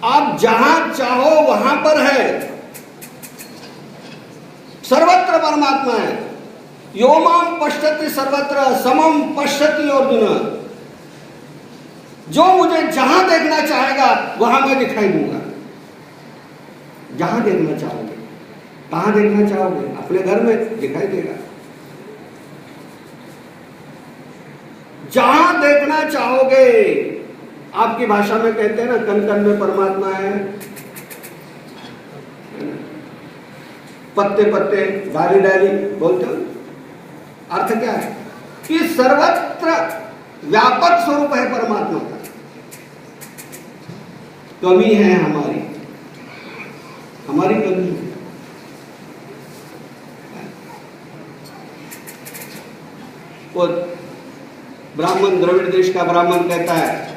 आप जहां चाहो वहां पर है, सर्वत्र परमात्मा है। यो माम पश्यति सर्वत्र समम पश्यति अर्जुन। जो मुझे जहां देखना चाहेगा वहां मैं दिखाई दूंगा। जहां देखना चाहोगे, कहां देखना चाहोगे? अपने घर में दिखाई देगा। जहां देखना चाहोगे, आपकी भाषा में कहते हैं ना, कण कण में परमात्मा है, पत्ते पत्ते डाली डाली बोलते हो। अर्थ क्या है कि सर्वत्र व्यापक स्वरूप है परमात्मा का। कमी है हमारी कमी है। वो ब्राह्मण, द्रविड़ देश का ब्राह्मण कहता है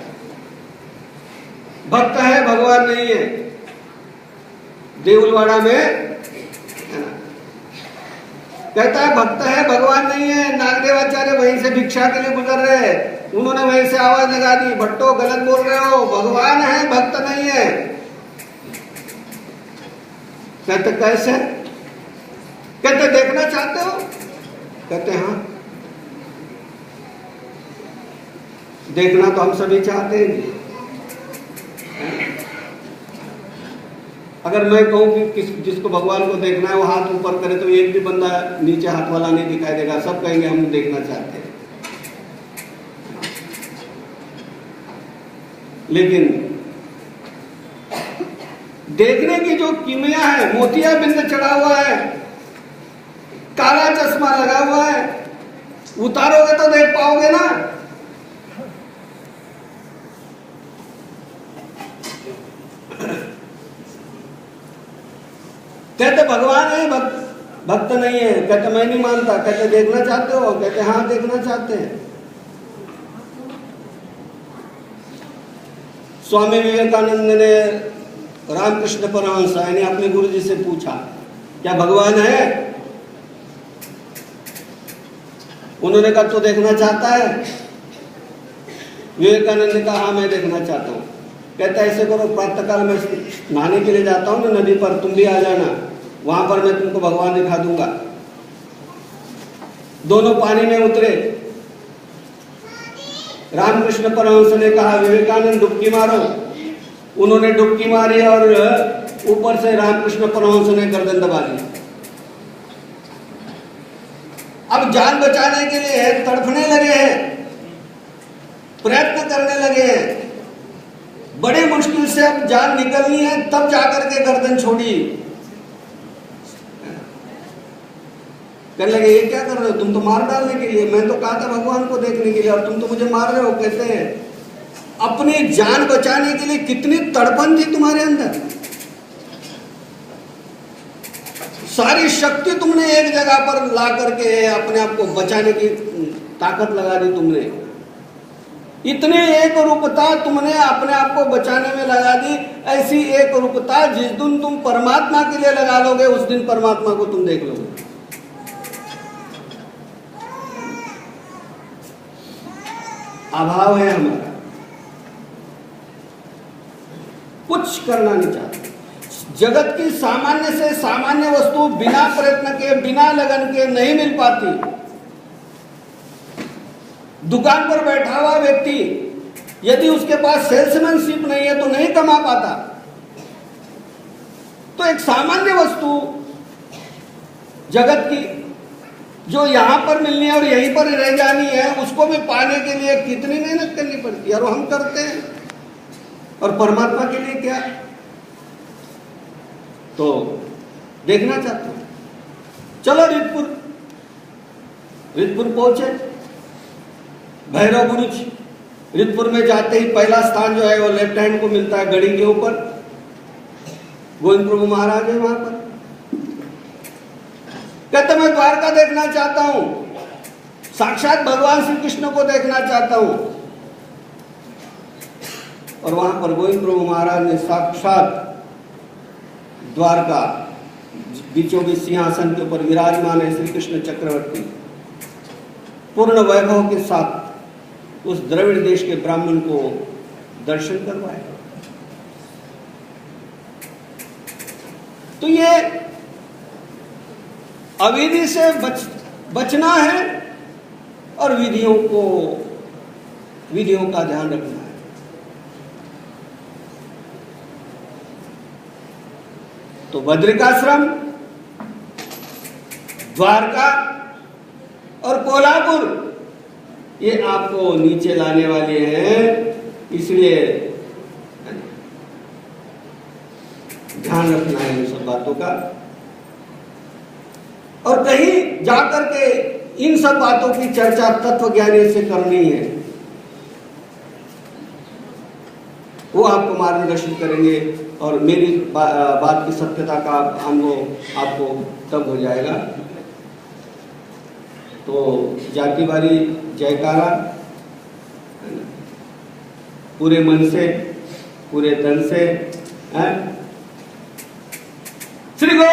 भक्त है भगवान नहीं है। देउलवाड़ा में कहता है भक्त है भगवान नहीं है। नागदेवाचार्य वहीं से भिक्षा के लिए गुजर रहे हैं, उन्होंने वहीं से आवाज लगा दी, भट्टो गलत बोल रहे हो, भगवान है भक्त नहीं है। कहते कैसे? कहते देखना चाहते हो? कहते हाँ, देखना तो हम सभी चाहते हैं। अगर मैं कहूं कि जिसको भगवान को देखना है वो हाथ ऊपर करे तो एक भी बंदा नीचे हाथ वाला नहीं दिखाई देगा, सब कहेंगे हम देखना चाहते हैं। लेकिन देखने की जो कीमिया है, मोतिया बिंद चढ़ा हुआ है, काला चश्मा लगा हुआ है, उतारोगे तो देख पाओगे ना। कहते भगवान है भक्त नहीं है। कहते मैं नहीं मानता। कहते देखना चाहते हो? कहते हाँ देखना चाहते हैं। स्वामी विवेकानंद ने रामकृष्ण परमहंस यानी अपने गुरु जी से पूछा क्या भगवान है? उन्होंने कहा तो देखना चाहता है? विवेकानंद ने कहा हाँ मैं देखना चाहता हूं। कहता ऐसे करो, प्रातःकाल में नहाने के लिए जाता हूं ना नदी पर, तुम भी आ जाना, वहां पर मैं तुमको भगवान दिखा दूंगा। दोनों पानी में उतरे। रामकृष्ण परमहंस ने कहा विवेकानंद डुबकी मारो। उन्होंने डुबकी मारी और ऊपर से रामकृष्ण परमहंस ने गर्दन दबा दी। अब जान बचाने के लिए तड़पने लगे हैं, प्रयत्न करने लगे हैं। बड़ी मुश्किल से अब जान निकलनी है, तब जाकर के गर्दन छोड़ी। कहने लगे ये क्या कर रहे हो? तुम तो मार डालने के लिए, मैं तो कहा था भगवान को देखने के लिए और तुम तो मुझे मार रहे हो। कहते हैं अपनी जान बचाने के लिए कितनी तड़पन थी तुम्हारे अंदर, सारी शक्ति तुमने एक जगह पर ला करके अपने आप को बचाने की ताकत लगा दी तुमने। इतनी एक रूपता तुमने अपने आप को बचाने में लगा दी। ऐसी एक रूपता जिस दिन तुम परमात्मा के लिए लगा लोगे उस दिन परमात्मा को तुम देख लोगे। अभाव है हमारा, कुछ करना नहीं चाहते। जगत की सामान्य से सामान्य वस्तु बिना प्रयत्न के, बिना लगन के नहीं मिल पाती। दुकान पर बैठा हुआ व्यक्ति यदि उसके पास सेल्समैनशिप नहीं है तो नहीं कमा पाता। तो एक सामान्य वस्तु जगत की जो यहां पर मिलनी है और यहीं पर रह जानी है, उसको भी पाने के लिए कितनी मेहनत करनी पड़ती है और हम करते हैं। और परमात्मा के लिए क्या? तो देखना चाहते हो? चलो रितपुर पहुंचे। भैरव बुरुज रितपुर में जाते ही पहला स्थान जो है वो लेफ्ट हैंड को मिलता है, गड़ी के ऊपर। गोविंद प्रभु महाराज है वहां पर। कहते मैं द्वारका देखना चाहता हूं, साक्षात भगवान श्री कृष्ण को देखना चाहता हूं। और वहां पर गोविंद प्रभु महाराज ने साक्षात द्वारका बीचों बीच सिंहासन के ऊपर विराजमान है श्री कृष्ण चक्रवर्ती, पूर्ण वैभव के साथ उस द्रविड़ देश के ब्राह्मण को दर्शन करवाए। तो ये अविधि से बचना है और विधियों का ध्यान रखना है। तो बद्रिकाश्रम, द्वारका और कोल्हापुर ये आपको नीचे लाने वाले हैं, इसलिए ध्यान रखना है इन सब बातों का। और कहीं जाकर के इन सब बातों की चर्चा तत्वज्ञानी से करनी है, वो आपको मार्गदर्शन करेंगे और मेरी बात की सत्यता का अनुभव आपको तब हो जाएगा। तो जाती बारी जयकारा पूरे मन से, पूरे तन से, श्री गो